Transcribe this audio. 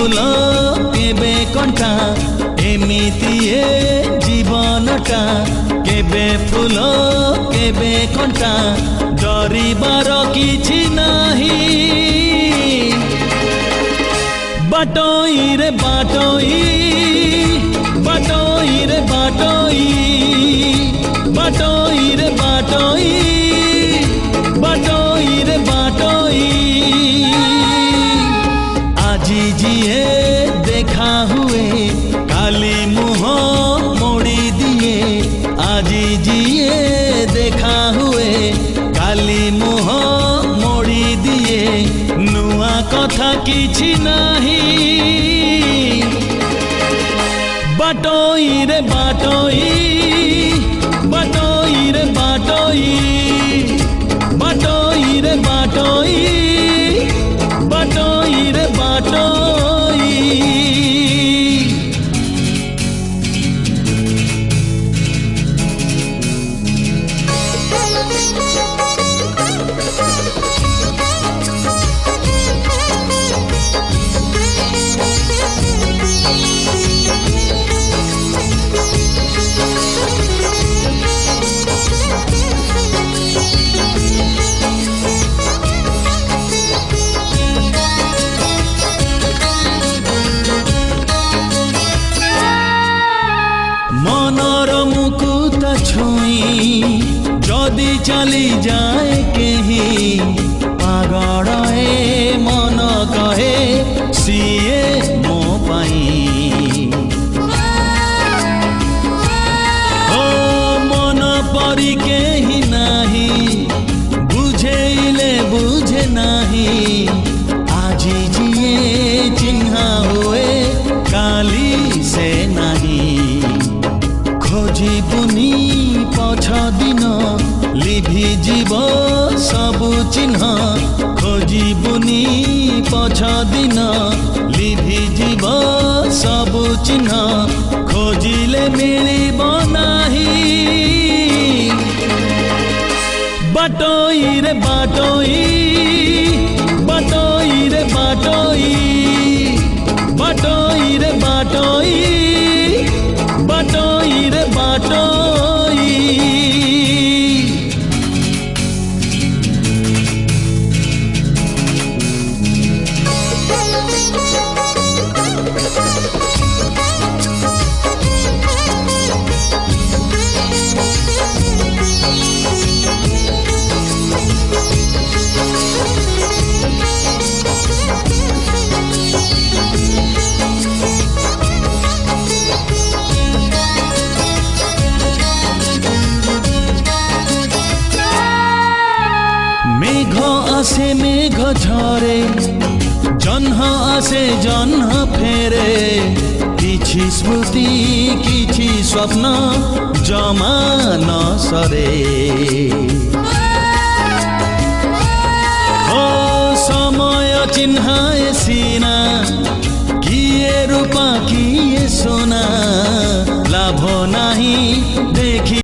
फूल केबे कंटा एमिति ए जीवनटा केबे फूल केबे कंटा डरिबार किछि नाही बाटोई रे बाटोई बाटोई रे बाटोई बाटोई रे बाटोई बाटोई रे बाटोई आजी जिए देखा हुए काली मुह मोड़ी दिए आजी जिए देखा हुए काली मुह मोड़ी दिए नुआ कथा किछि नाही बाटोई रे बाटोई बाटोई रे बाटोई बाटोई रे बाटोई बाटोई रे बाटोई मनर मुकुट छुई जदि चली जाए केही पागल ए मन कहे सीए मो पाई ओ मन परी केही नाही बुझेइले बुझे नाही आजी जिए चिन्हा हुए काली से नाही खोजिबुनी पछ दिन लिभि जीव सबु चिन्ह खोजिबुनी पछ दिन लिभि जीव सबु चिन्ह खोजिले मिलिब नाही बाटोई रे बाटोई बाटोई रे बाटोई बाटोई रे बाटोई बाटोई रे बाटोई मेघ आसे मेघ झरे जन्ह आसे जन्ह फेरे किछि स्मृति किछि स्वप्न जमा न सरे ओ समय चिन्हाए सीना किए रूपा किए सोना लाभ नाही